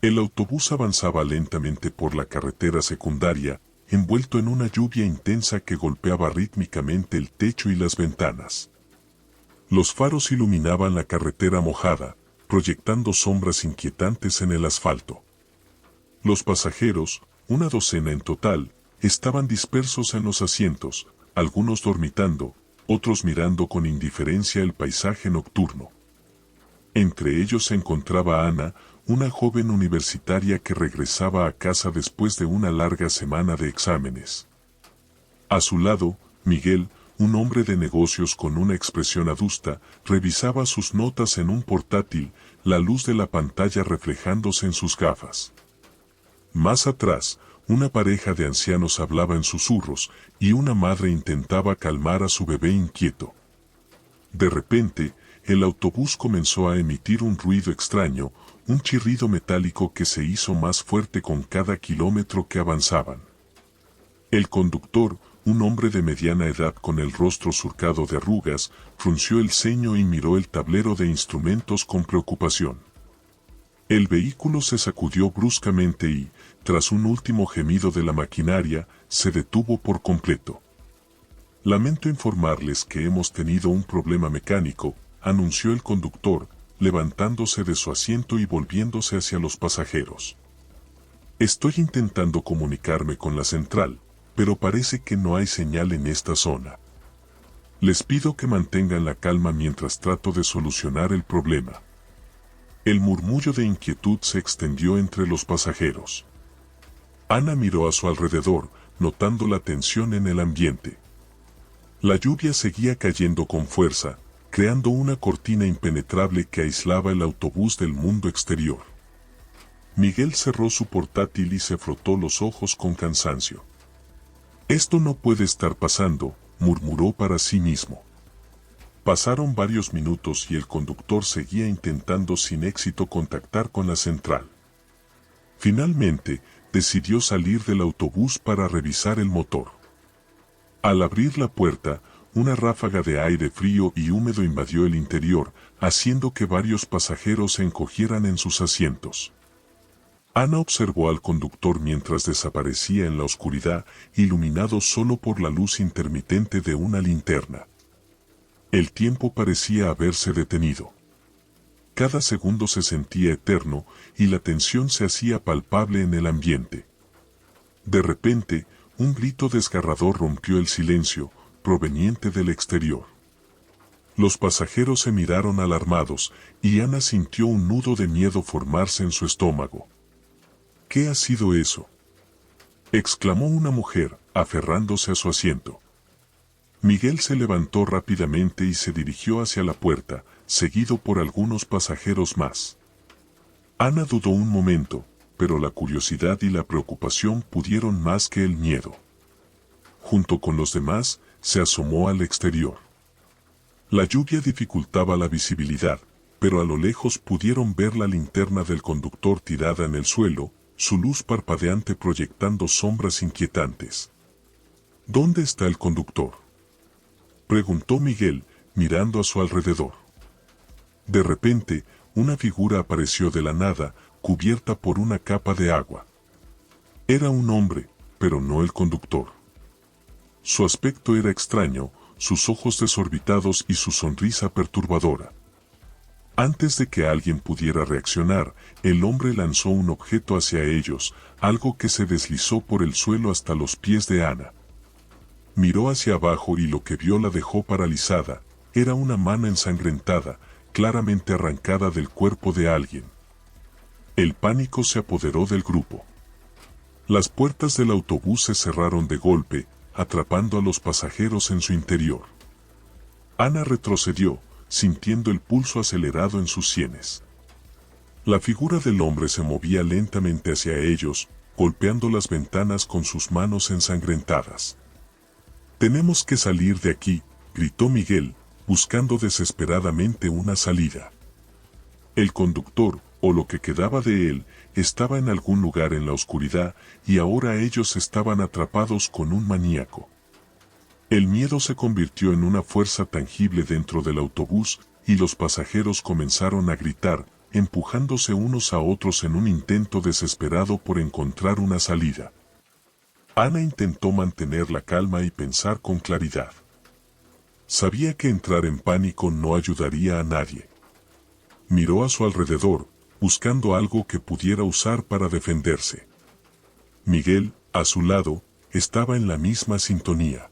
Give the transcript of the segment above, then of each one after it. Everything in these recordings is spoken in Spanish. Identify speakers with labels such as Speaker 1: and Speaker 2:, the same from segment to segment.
Speaker 1: El autobús avanzaba lentamente por la carretera secundaria, envuelto en una lluvia intensa que golpeaba rítmicamente el techo y las ventanas. Los faros iluminaban la carretera mojada, proyectando sombras inquietantes en el asfalto. Los pasajeros, una docena en total, estaban dispersos en los asientos, algunos dormitando, otros mirando con indiferencia el paisaje nocturno. Entre ellos se encontraba Ana, una joven universitaria que regresaba a casa después de una larga semana de exámenes. A su lado, Miguel, un hombre de negocios con una expresión adusta, revisaba sus notas en un portátil, la luz de la pantalla reflejándose en sus gafas. Más atrás, una pareja de ancianos hablaba en susurros, y una madre intentaba calmar a su bebé inquieto. De repente, el autobús comenzó a emitir un ruido extraño, un chirrido metálico que se hizo más fuerte con cada kilómetro que avanzaban. El conductor, un hombre de mediana edad con el rostro surcado de arrugas, frunció el ceño y miró el tablero de instrumentos con preocupación. El vehículo se sacudió bruscamente y, tras un último gemido de la maquinaria, se detuvo por completo. Lamento informarles que hemos tenido un problema mecánico, anunció el conductor, levantándose de su asiento y volviéndose hacia los pasajeros. Estoy intentando comunicarme con la central, pero parece que no hay señal en esta zona. Les pido que mantengan la calma mientras trato de solucionar el problema. El murmullo de inquietud se extendió entre los pasajeros. Ana miró a su alrededor, notando la tensión en el ambiente. La lluvia seguía cayendo con fuerza, creando una cortina impenetrable que aislaba el autobús del mundo exterior. Miguel cerró su portátil y se frotó los ojos con cansancio. Esto no puede estar pasando, murmuró para sí mismo. Pasaron varios minutos y el conductor seguía intentando sin éxito contactar con la central. Finalmente, decidió salir del autobús para revisar el motor. Al abrir la puerta, una ráfaga de aire frío y húmedo invadió el interior, haciendo que varios pasajeros se encogieran en sus asientos. Ana observó al conductor mientras desaparecía en la oscuridad, iluminado solo por la luz intermitente de una linterna. El tiempo parecía haberse detenido. Cada segundo se sentía eterno y la tensión se hacía palpable en el ambiente. De repente, un grito desgarrador rompió el silencio, proveniente del exterior. Los pasajeros se miraron alarmados y Ana sintió un nudo de miedo formarse en su estómago. ¿Qué ha sido eso?, exclamó una mujer, aferrándose a su asiento. Miguel se levantó rápidamente y se dirigió hacia la puerta, seguido por algunos pasajeros más. Ana dudó un momento, pero la curiosidad y la preocupación pudieron más que el miedo. Junto con los demás, se asomó al exterior. La lluvia dificultaba la visibilidad, pero a lo lejos pudieron ver la linterna del conductor tirada en el suelo, su luz parpadeante proyectando sombras inquietantes. ¿Dónde está el conductor?, preguntó Miguel, mirando a su alrededor. De repente, una figura apareció de la nada, cubierta por una capa de agua. Era un hombre, pero no el conductor. Su aspecto era extraño, sus ojos desorbitados y su sonrisa perturbadora. Antes de que alguien pudiera reaccionar, el hombre lanzó un objeto hacia ellos, algo que se deslizó por el suelo hasta los pies de Ana. Miró hacia abajo y lo que vio la dejó paralizada. Era una mano ensangrentada, claramente arrancada del cuerpo de alguien. El pánico se apoderó del grupo. Las puertas del autobús se cerraron de golpe, atrapando a los pasajeros en su interior. Ana retrocedió, sintiendo el pulso acelerado en sus sienes. La figura del hombre se movía lentamente hacia ellos, golpeando las ventanas con sus manos ensangrentadas. «Tenemos que salir de aquí», gritó Miguel, buscando desesperadamente una salida. El conductor, o lo que quedaba de él, estaba en algún lugar en la oscuridad, y ahora ellos estaban atrapados con un maníaco. El miedo se convirtió en una fuerza tangible dentro del autobús, y los pasajeros comenzaron a gritar, empujándose unos a otros en un intento desesperado por encontrar una salida. Ana intentó mantener la calma y pensar con claridad. Sabía que entrar en pánico no ayudaría a nadie. Miró a su alrededor, buscando algo que pudiera usar para defenderse. Miguel, a su lado, estaba en la misma sintonía.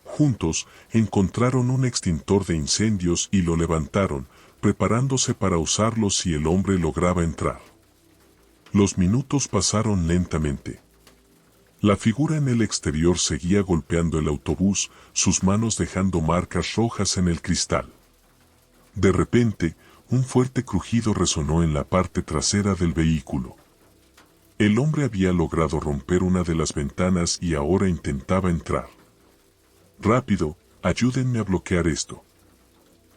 Speaker 1: Juntos, encontraron un extintor de incendios y lo levantaron, preparándose para usarlo si el hombre lograba entrar. Los minutos pasaron lentamente. La figura en el exterior seguía golpeando el autobús, sus manos dejando marcas rojas en el cristal. De repente, un fuerte crujido resonó en la parte trasera del vehículo. El hombre había logrado romper una de las ventanas y ahora intentaba entrar. «Rápido, ayúdenme a bloquear esto»,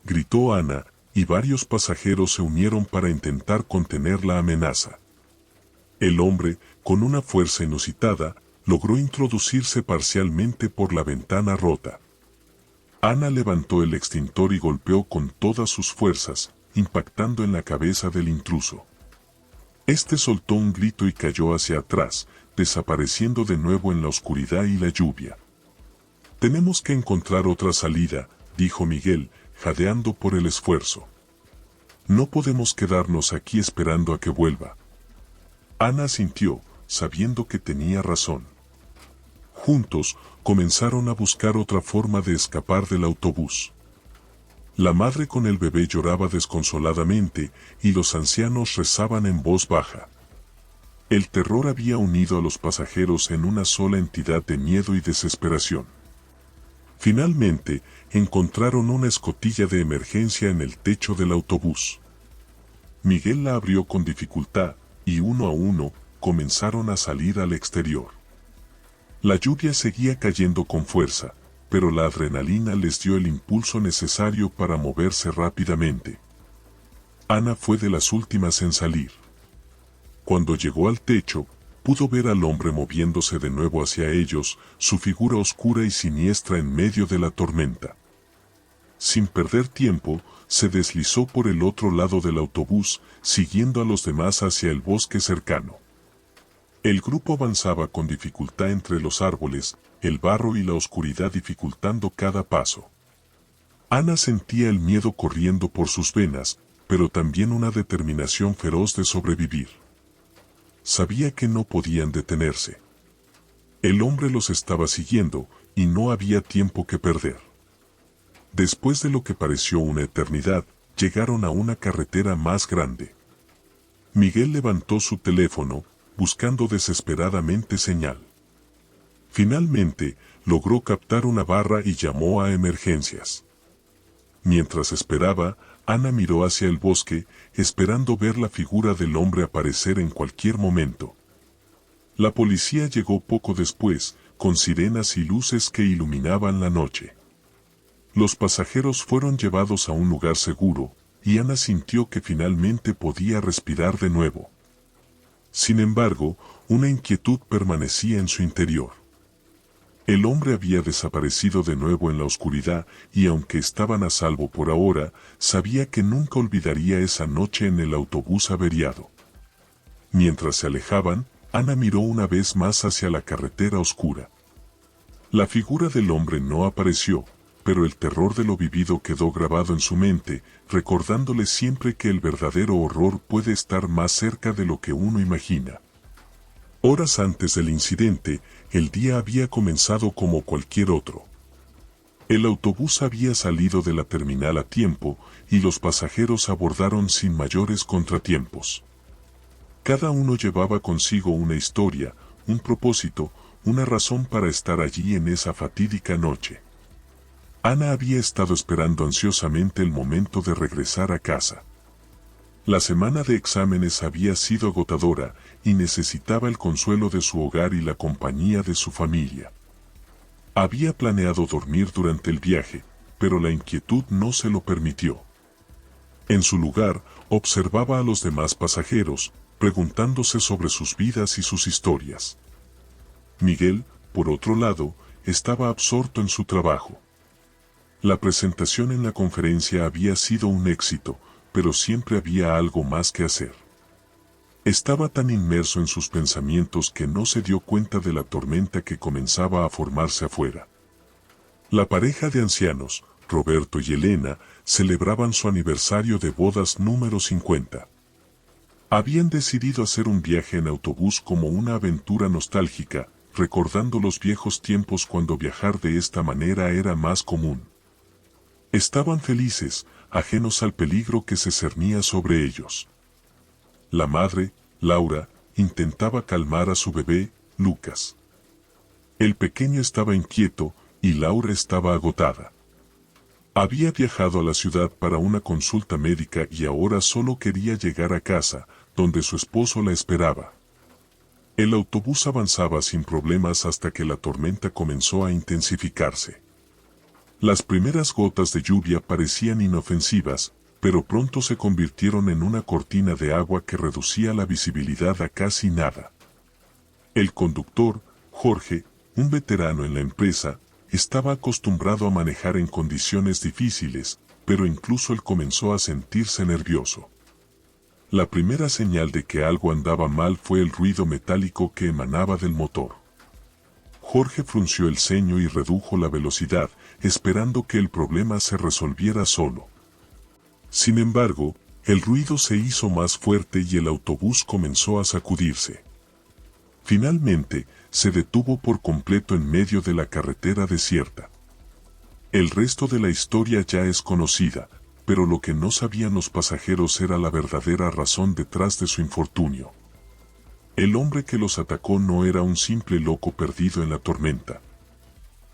Speaker 1: gritó Ana, y varios pasajeros se unieron para intentar contener la amenaza. El hombre, con una fuerza inusitada, logró introducirse parcialmente por la ventana rota. Ana levantó el extintor y golpeó con todas sus fuerzas, impactando en la cabeza del intruso. Este soltó un grito y cayó hacia atrás, desapareciendo de nuevo en la oscuridad y la lluvia. «Tenemos que encontrar otra salida», dijo Miguel, jadeando por el esfuerzo. «No podemos quedarnos aquí esperando a que vuelva». Ana asintió, sabiendo que tenía razón. Juntos, comenzaron a buscar otra forma de escapar del autobús. La madre con el bebé lloraba desconsoladamente y los ancianos rezaban en voz baja. El terror había unido a los pasajeros en una sola entidad de miedo y desesperación. Finalmente, encontraron una escotilla de emergencia en el techo del autobús. Miguel la abrió con dificultad, y uno a uno, comenzaron a salir al exterior. La lluvia seguía cayendo con fuerza, pero la adrenalina les dio el impulso necesario para moverse rápidamente. Ana fue de las últimas en salir. Cuando llegó al techo, pudo ver al hombre moviéndose de nuevo hacia ellos, su figura oscura y siniestra en medio de la tormenta. Sin perder tiempo, se deslizó por el otro lado del autobús, siguiendo a los demás hacia el bosque cercano. El grupo avanzaba con dificultad entre los árboles, el barro y la oscuridad dificultando cada paso. Ana sentía el miedo corriendo por sus venas, pero también una determinación feroz de sobrevivir. Sabía que no podían detenerse. El hombre los estaba siguiendo, y no había tiempo que perder. Después de lo que pareció una eternidad, llegaron a una carretera más grande. Miguel levantó su teléfono, buscando desesperadamente señal. Finalmente, logró captar una barra y llamó a emergencias. Mientras esperaba, Ana miró hacia el bosque, esperando ver la figura del hombre aparecer en cualquier momento. La policía llegó poco después, con sirenas y luces que iluminaban la noche. Los pasajeros fueron llevados a un lugar seguro, y Ana sintió que finalmente podía respirar de nuevo. Sin embargo, una inquietud permanecía en su interior. El hombre había desaparecido de nuevo en la oscuridad y aunque estaban a salvo por ahora, sabía que nunca olvidaría esa noche en el autobús averiado. Mientras se alejaban, Ana miró una vez más hacia la carretera oscura. La figura del hombre no apareció, pero el terror de lo vivido quedó grabado en su mente, recordándole siempre que el verdadero horror puede estar más cerca de lo que uno imagina. Horas antes del incidente, el día había comenzado como cualquier otro. El autobús había salido de la terminal a tiempo y los pasajeros abordaron sin mayores contratiempos. Cada uno llevaba consigo una historia, un propósito, una razón para estar allí en esa fatídica noche. Ana había estado esperando ansiosamente el momento de regresar a casa. La semana de exámenes había sido agotadora y necesitaba el consuelo de su hogar y la compañía de su familia. Había planeado dormir durante el viaje, pero la inquietud no se lo permitió. En su lugar, observaba a los demás pasajeros, preguntándose sobre sus vidas y sus historias. Miguel, por otro lado, estaba absorto en su trabajo. La presentación en la conferencia había sido un éxito, pero siempre había algo más que hacer. Estaba tan inmerso en sus pensamientos que no se dio cuenta de la tormenta que comenzaba a formarse afuera. La pareja de ancianos, Roberto y Elena, celebraban su aniversario de bodas número 50. Habían decidido hacer un viaje en autobús como una aventura nostálgica, recordando los viejos tiempos cuando viajar de esta manera era más común. Estaban felices, ajenos al peligro que se cernía sobre ellos. La madre, Laura, intentaba calmar a su bebé, Lucas. El pequeño estaba inquieto y Laura estaba agotada. Había viajado a la ciudad para una consulta médica y ahora solo quería llegar a casa, donde su esposo la esperaba. El autobús avanzaba sin problemas hasta que la tormenta comenzó a intensificarse. Las primeras gotas de lluvia parecían inofensivas, pero pronto se convirtieron en una cortina de agua que reducía la visibilidad a casi nada. El conductor, Jorge, un veterano en la empresa, estaba acostumbrado a manejar en condiciones difíciles, pero incluso él comenzó a sentirse nervioso. La primera señal de que algo andaba mal fue el ruido metálico que emanaba del motor. Jorge frunció el ceño y redujo la velocidad, esperando que el problema se resolviera solo. Sin embargo, el ruido se hizo más fuerte y el autobús comenzó a sacudirse. Finalmente, se detuvo por completo en medio de la carretera desierta. El resto de la historia ya es conocida, pero lo que no sabían los pasajeros era la verdadera razón detrás de su infortunio. El hombre que los atacó no era un simple loco perdido en la tormenta.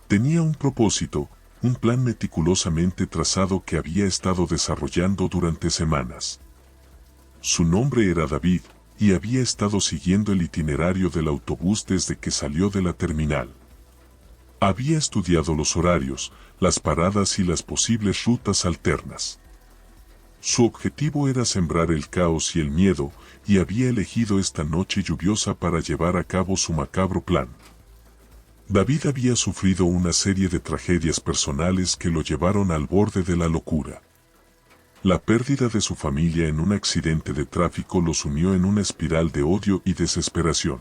Speaker 1: Tenía un propósito, un plan meticulosamente trazado que había estado desarrollando durante semanas. Su nombre era David, y había estado siguiendo el itinerario del autobús desde que salió de la terminal. Había estudiado los horarios, las paradas y las posibles rutas alternas. Su objetivo era sembrar el caos y el miedo, y había elegido esta noche lluviosa para llevar a cabo su macabro plan. David había sufrido una serie de tragedias personales que lo llevaron al borde de la locura. La pérdida de su familia en un accidente de tráfico lo sumió en una espiral de odio y desesperación.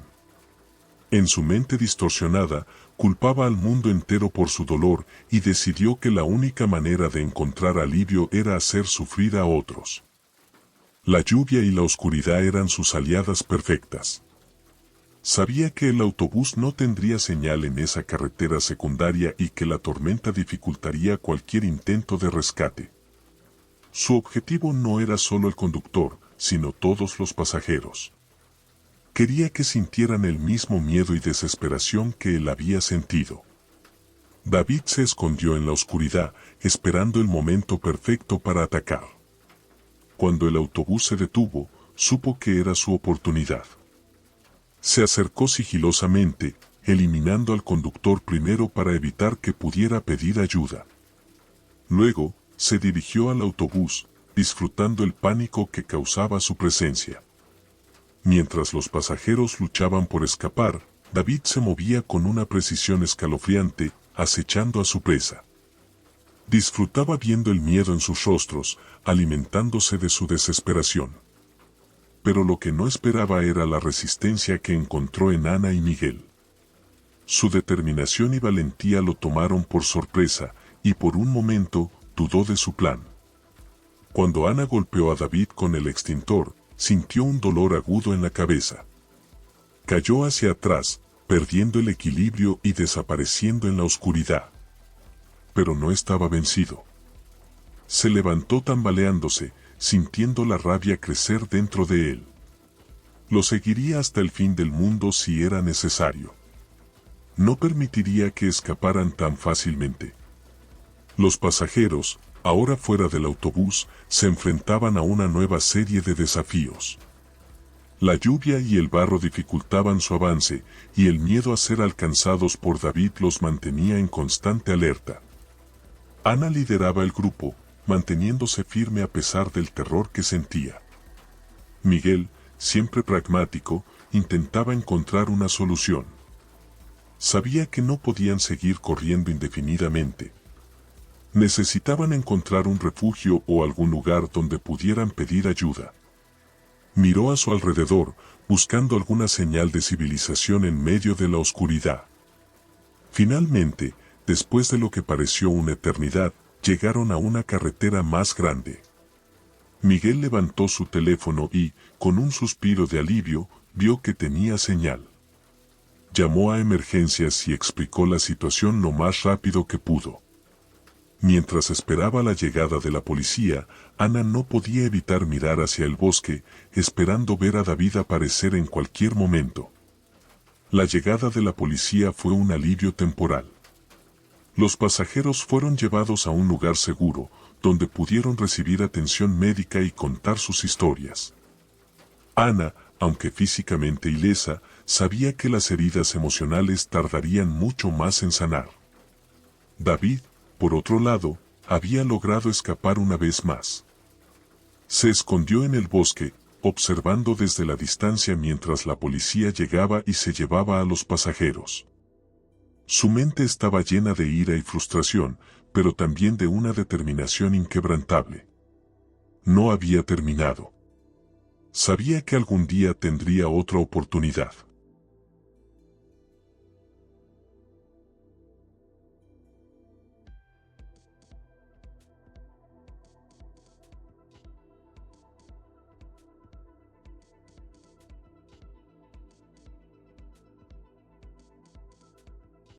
Speaker 1: En su mente distorsionada, culpaba al mundo entero por su dolor y decidió que la única manera de encontrar alivio era hacer sufrir a otros. La lluvia y la oscuridad eran sus aliadas perfectas. Sabía que el autobús no tendría señal en esa carretera secundaria y que la tormenta dificultaría cualquier intento de rescate. Su objetivo no era solo el conductor, sino todos los pasajeros. Quería que sintieran el mismo miedo y desesperación que él había sentido. David se escondió en la oscuridad, esperando el momento perfecto para atacar. Cuando el autobús se detuvo, supo que era su oportunidad. Se acercó sigilosamente, eliminando al conductor primero para evitar que pudiera pedir ayuda. Luego, se dirigió al autobús, disfrutando el pánico que causaba su presencia. Mientras los pasajeros luchaban por escapar, David se movía con una precisión escalofriante, acechando a su presa. Disfrutaba viendo el miedo en sus rostros, alimentándose de su desesperación. Pero lo que no esperaba era la resistencia que encontró en Ana y Miguel. Su determinación y valentía lo tomaron por sorpresa, y por un momento, dudó de su plan. Cuando Ana golpeó a David con el extintor, sintió un dolor agudo en la cabeza. Cayó hacia atrás, perdiendo el equilibrio y desapareciendo en la oscuridad. Pero no estaba vencido. Se levantó tambaleándose, sintiendo la rabia crecer dentro de él. Lo seguiría hasta el fin del mundo si era necesario. No permitiría que escaparan tan fácilmente. Los pasajeros, ahora fuera del autobús, se enfrentaban a una nueva serie de desafíos. La lluvia y el barro dificultaban su avance, y el miedo a ser alcanzados por David los mantenía en constante alerta. Ana lideraba el grupo, manteniéndose firme a pesar del terror que sentía. Miguel, siempre pragmático, intentaba encontrar una solución. Sabía que no podían seguir corriendo indefinidamente. Necesitaban encontrar un refugio o algún lugar donde pudieran pedir ayuda. Miró a su alrededor, buscando alguna señal de civilización en medio de la oscuridad. Finalmente, después de lo que pareció una eternidad, llegaron a una carretera más grande. Miguel levantó su teléfono y, con un suspiro de alivio, vio que tenía señal. Llamó a emergencias y explicó la situación lo más rápido que pudo. Mientras esperaba la llegada de la policía, Ana no podía evitar mirar hacia el bosque, esperando ver a David aparecer en cualquier momento. La llegada de la policía fue un alivio temporal. Los pasajeros fueron llevados a un lugar seguro, donde pudieron recibir atención médica y contar sus historias. Ana, aunque físicamente ilesa, sabía que las heridas emocionales tardarían mucho más en sanar. David, por otro lado, había logrado escapar una vez más. Se escondió en el bosque, observando desde la distancia mientras la policía llegaba y se llevaba a los pasajeros. Su mente estaba llena de ira y frustración, pero también de una determinación inquebrantable. No había terminado. Sabía que algún día tendría otra oportunidad.